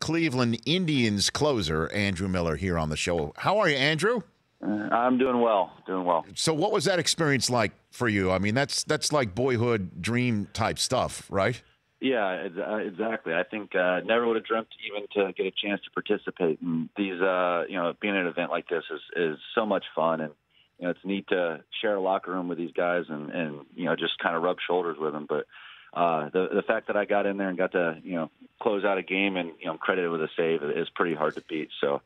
Cleveland Indians closer, Andrew Miller, here on the show. How are you, Andrew? I'm doing well. So what was that experience like for you? I mean, that's like boyhood dream type stuff, right? Yeah, exactly. I think never would have dreamt even to get a chance to participate in these. Being at an event like this is so much fun, and it's neat to share a locker room with these guys and just kind of rub shoulders with them. But the fact that I got in there and got to close out a game and credited with a save is pretty hard to beat. So.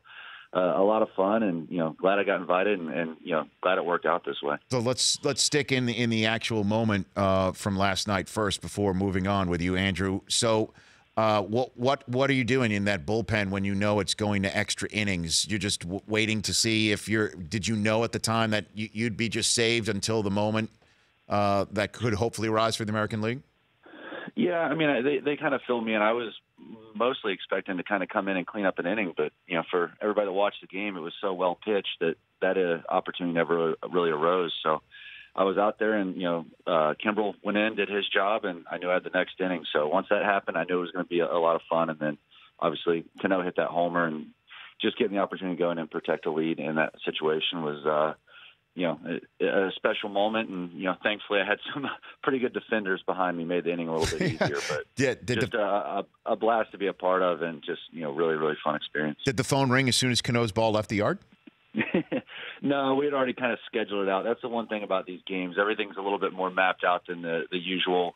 A lot of fun, and glad I got invited, and glad it worked out this way. So let's stick in the actual moment from last night first before moving on with you, Andrew. So what are you doing in that bullpen when you know it's going to extra innings? You're just waiting to see if did you know at the time that you'd be just saved until the moment that could hopefully rise for the American League? Yeah, I mean, they kind of filled me in. I was mostly expecting to kind of come in and clean up an inning, but for everybody to watch the game, it was so well pitched that opportunity never really arose. So I was out there, and Kimbrel went in, did his job, and I knew I had the next inning. So once that happened, I knew it was going to be a lot of fun. And then obviously Cano hit that homer, and just getting the opportunity to go in and protect a lead in that situation was a special moment, and thankfully I had some pretty good defenders behind me, made the inning a little bit easier. But just a blast to be a part of, and just really, really fun experience. Did the phone ring as soon as Cano's ball left the yard? No, we had already kind of scheduled it out. That's the one thing about these games; everything's a little bit more mapped out than the usual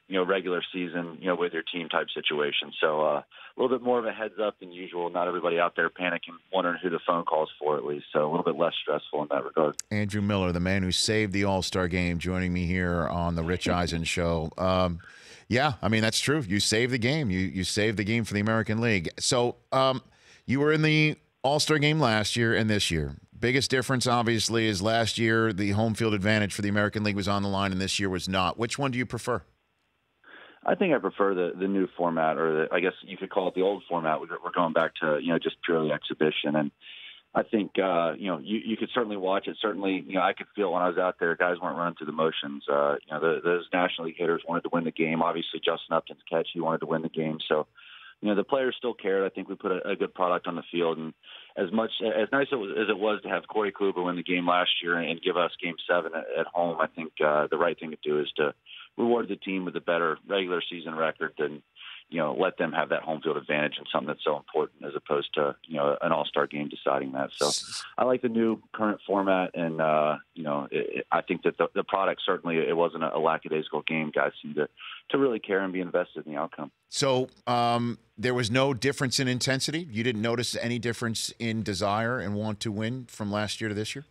regular season, with your team type situation. So a little bit more of a heads up than usual. Not everybody out there panicking, wondering who the phone calls for, at least. So a little bit less stressful in that regard. Andrew Miller, the man who saved the All-Star game, joining me here on the Rich Eisen show. Yeah, I mean, that's true. You saved the game. You saved the game for the American League. So you were in the All-Star game last year and this year. Biggest difference, obviously, is last year the home field advantage for the American League was on the line, and this year was not. Which one do you prefer? I think I prefer the new format, or I guess you could call it the old format. We're going back to just purely exhibition, and I think you could certainly watch it. Certainly, I could feel when I was out there, guys weren't running through the motions. Those National League hitters wanted to win the game. Obviously, Justin Upton's catch, he wanted to win the game. So, the players still cared. I think we put a good product on the field, and as nice as it was to have Corey Kluber win the game last year and give us Game 7 at home, I think the right thing to do is to reward the team with a better regular season record than, let them have that home field advantage in something that's so important, as opposed to, an all-star game deciding that. So I like the new current format, and, I think that the product, certainly it wasn't a lackadaisical game. Guys seem to really care and be invested in the outcome. So there was no difference in intensity? You didn't notice any difference in desire and want to win from last year to this year?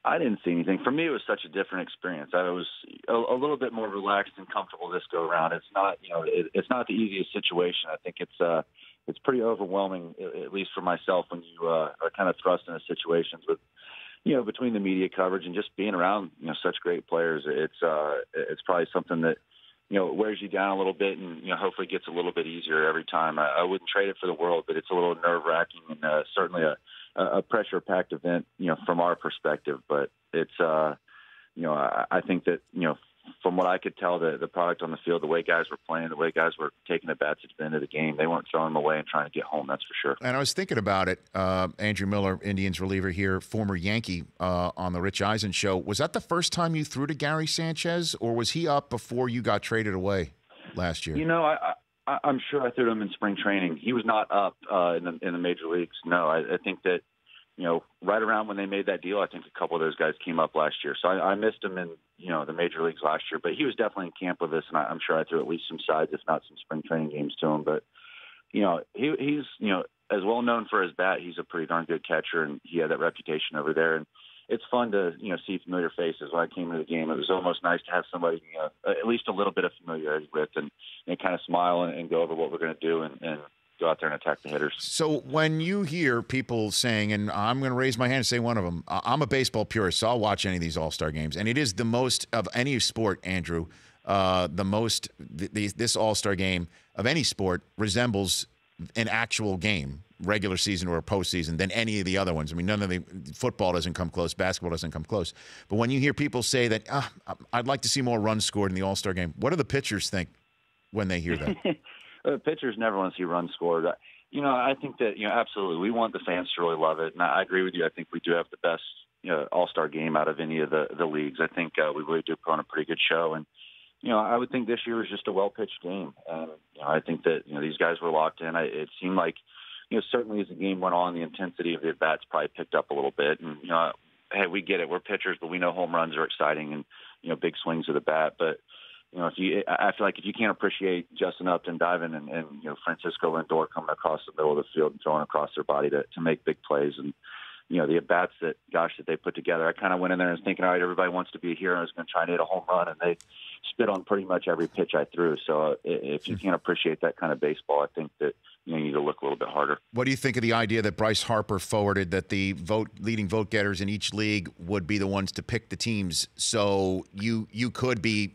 I didn't see anything. For me, it was such a different experience. I was a little bit more relaxed and comfortable this go around. It's not, it's not the easiest situation. I think it's pretty overwhelming, at least for myself, when you are kind of thrust into situations with, between the media coverage and just being around, such great players. It's probably something that, wears you down a little bit, and hopefully gets a little bit easier every time. I wouldn't trade it for the world, but it's a little nerve-wracking, and certainly a pressure-packed event, from our perspective. But it's, I think that, from what I could tell, the product on the field, the way guys were playing, the way guys were taking the bats at the end of the game, they weren't throwing them away and trying to get home, that's for sure. And I was thinking about it, Andrew Miller, Indians reliever here, former Yankee on the Rich Eisen show. Was that the first time you threw to Gary Sanchez, or was he up before you got traded away last year? I'm sure I threw him in spring training. He was not up in the major leagues. No, I think that, right around when they made that deal, I think a couple of those guys came up last year. So I missed him in, the major leagues last year. But he was definitely in camp with us, and I'm sure I threw at least some sides, if not some spring training games to him. But, he's, as well known for his bat, he's a pretty darn good catcher, and he had that reputation over there. And it's fun to, see familiar faces. When I came to the game, it was almost nice to have somebody, at least a little bit of familiarity with, and kind of smile and go over what we're going to do and go out there and attack the hitters. So when you hear people saying, and I'm going to raise my hand and say one of them, I'm a baseball purist, so I'll watch any of these All-Star games, and it is the most of any sport, Andrew, this All-Star game of any sport resembles an actual game, regular season or postseason, than any of the other ones. I mean, football doesn't come close, basketball doesn't come close. But when you hear people say that, I'd like to see more runs scored in the All-Star game, what do the pitchers think when they hear that? Pitchers never want to see runs scored. I think that, absolutely, we want the fans to really love it. And I agree with you. I think we do have the best, all-star game out of any of the leagues. I think we really do put on a pretty good show. And, I would think this year was just a well-pitched game. I think that, these guys were locked in. It seemed like, certainly as the game went on, the intensity of the at-bats probably picked up a little bit. And, hey, we get it. We're pitchers, but we know home runs are exciting and, big swings of the bat. But, I feel like if you can't appreciate Justin Upton diving and Francisco Lindor coming across the middle of the field and throwing across their body to make big plays and, the at-bats that they put together. I kind of went in there and was thinking, all right, everybody wants to be a hero. I was going to try and hit a home run, and they spit on pretty much every pitch I threw. So if you can't appreciate that kind of baseball, I think that you need to look a little bit harder. What do you think of the idea that Bryce Harper forwarded that the leading vote getters in each league would be the ones to pick the teams? So you could be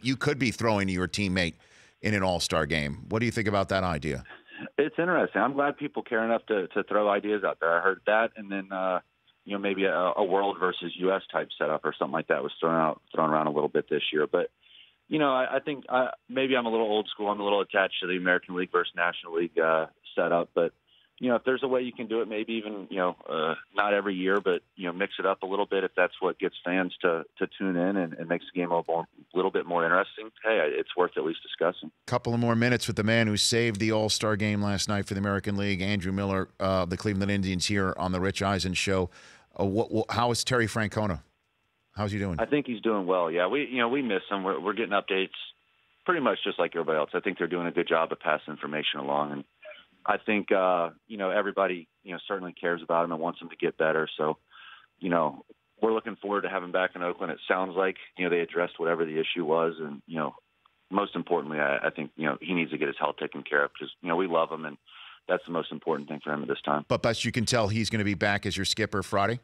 throwing to your teammate in an all-star game. What do you think about that idea? It's interesting. I'm glad people care enough to throw ideas out there. I heard that, and then maybe a world versus U.S. type setup or something like that was thrown around a little bit this year. But I think maybe I'm a little old school. I'm a little attached to the American League versus National League setup. But if there's a way you can do it, maybe even not every year, but mix it up a little bit if that's what gets fans to tune in and makes the game a little bit more interesting. Hey, it's worth at least discussing. Couple of more minutes with the man who saved the All-Star game last night for the American League, Andrew Miller, the Cleveland Indians, here on the Rich Eisen Show. How is Terry Francona? How's he doing? I think he's doing well. Yeah, we miss him. We're getting updates pretty much just like everybody else. I think they're doing a good job of passing information along, and I think everybody certainly cares about him and wants him to get better. So we're looking forward to having him back in Oakland. It sounds like they addressed whatever the issue was, and most importantly, I think he needs to get his health taken care of because we love him, and that's the most important thing for him at this time. But best you can tell, he's going to be back as your skipper Friday?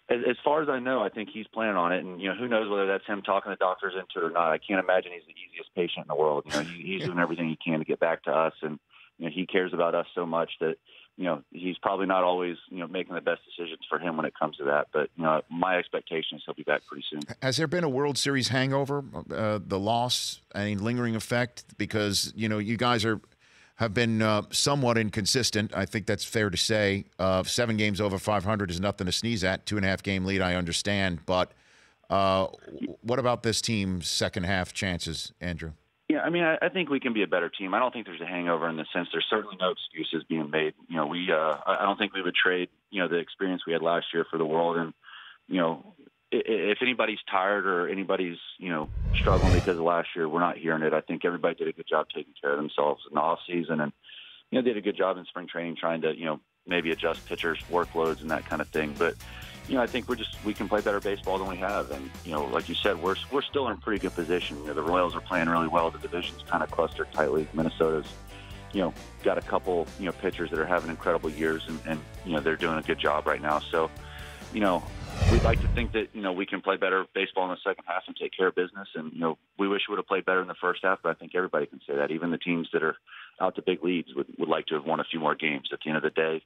As far as I know, I think he's planning on it, and who knows whether that's him talking the doctors into it or not. I can't imagine he's the easiest patient in the world. He's doing everything he can to get back to us, and he cares about us so much that he's probably not always making the best decisions for him when it comes to that. But my expectation is he'll be back pretty soon. Has there been a World Series hangover? The loss, any lingering effect? Because you guys have been somewhat inconsistent. I think that's fair to say. 7 games over 500 is nothing to sneeze at. 2.5 game lead, I understand. But what about this team's second half chances, Andrew? Yeah, I mean, I think we can be a better team. I don't think there's a hangover in the sense there's certainly no excuses being made. I don't think we would trade, the experience we had last year for the world. And, if anybody's tired or anybody's, struggling because of last year, we're not hearing it. I think everybody did a good job taking care of themselves in the off season and, did a good job in spring training trying to, maybe adjust pitchers' workloads and that kind of thing. But, I think we can play better baseball than we have. And, like you said, we're still in a pretty good position. The Royals are playing really well. The division's kind of clustered tightly. Minnesota's, got a couple, pitchers that are having incredible years and they're doing a good job right now. So, we'd like to think that, we can play better baseball in the second half and take care of business. And, we wish we would have played better in the first half, but I think everybody can say that. Even the teams that are out to big leads would like to have won a few more games. At the end of the day,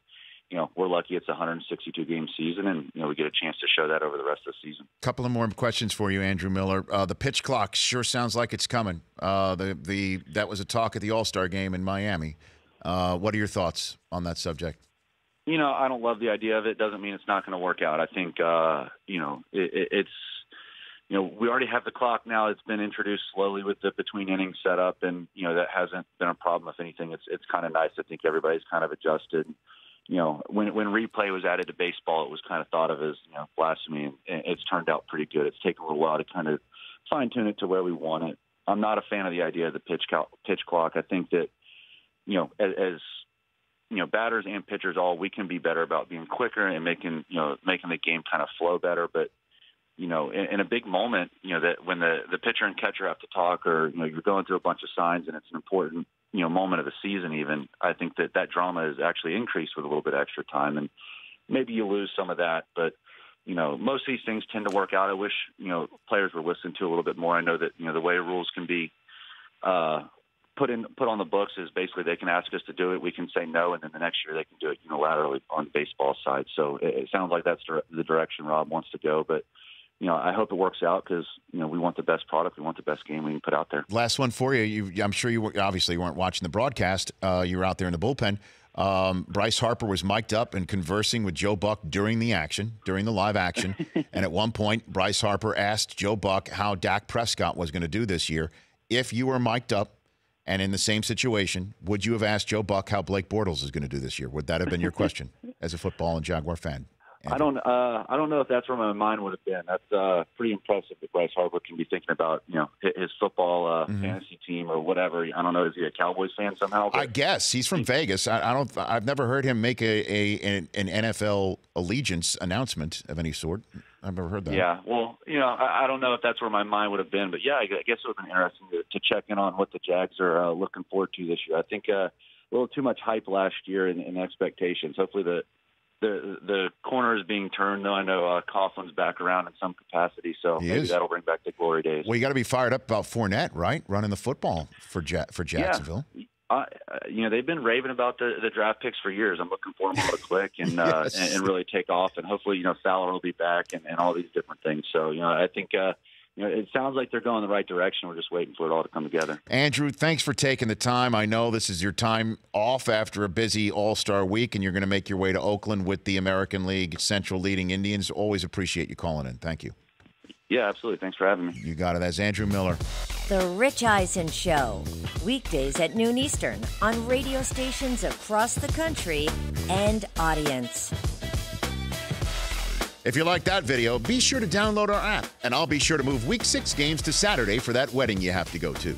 we're lucky it's a 162-game season, and, we get a chance to show that over the rest of the season. Couple of more questions for you, Andrew Miller. The pitch clock sure sounds like it's coming. That was a talk at the All-Star game in Miami. What are your thoughts on that subject? I don't love the idea of it. Doesn't mean it's not going to work out. I think, it's, we already have the clock now. It's been introduced slowly with the between innings setup, and, that hasn't been a problem. If anything, it's kind of nice. I think everybody's kind of adjusted. When replay was added to baseball, it was kind of thought of as, blasphemy, and it's turned out pretty good. It's taken a little while to kind of fine-tune it to where we want it. I'm not a fan of the idea of the pitch clock. I think that, as batters and pitchers we can be better about being quicker and making the game kind of flow better. But, in a big moment, that when the pitcher and catcher have to talk or, you're going through a bunch of signs and it's an important, moment of the season even, I think that drama is actually increased with a little bit of extra time. And maybe you lose some of that. But, most of these things tend to work out. I wish, players were listened to a little bit more. I know that, the way rules can be put on the books is basically they can ask us to do it. We can say no, and then the next year they can do it unilaterally on the baseball side. So it sounds like that's the direction Rob wants to go. But, I hope it works out because, we want the best product. We want the best game we can put out there. Last one for you. I'm sure you obviously weren't watching the broadcast. You were out there in the bullpen. Bryce Harper was mic'd up and conversing with Joe Buck during the live action. And at one point, Bryce Harper asked Joe Buck how Dak Prescott was going to do this year. If you were mic'd up and in the same situation, would you have asked Joe Buck how Blake Bortles is going to do this year? Would that have been your question as a football and Jaguar fan? Andrew? I don't know if that's where my mind would have been. That's pretty impressive that Bryce Harper can be thinking about, his football fantasy team or whatever. I don't know. Is he a Cowboys fan somehow? I guess he's from Vegas. I've never heard him make an NFL allegiance announcement of any sort. I've never heard that. Yeah. Well, I don't know if that's where my mind would have been, but yeah, I guess it would have been interesting to check in on what the Jags are looking forward to this year. I think a little too much hype last year in expectations. Hopefully the corner is being turned, though. I know Coughlin's back around in some capacity, so maybe that'll bring back the glory days. Well, you got to be fired up about Fournette, right? Running the football for Jacksonville. Yeah. They've been raving about the draft picks for years. I'm looking for them all to click and Yes. and really take off, and hopefully Fowler will be back and all these different things. So I think. It sounds like they're going the right direction. We're just waiting for it all to come together. Andrew, thanks for taking the time. I know this is your time off after a busy All-Star week, and you're going to make your way to Oakland with the American League Central leading Indians. Always appreciate you calling in. Thank you. Yeah, absolutely. Thanks for having me. You got it. That's Andrew Miller. The Rich Eisen Show, weekdays at noon Eastern on radio stations across the country and audience. If you like that video, be sure to download our app, and I'll be sure to move Week 6 games to Saturday for that wedding you have to go to.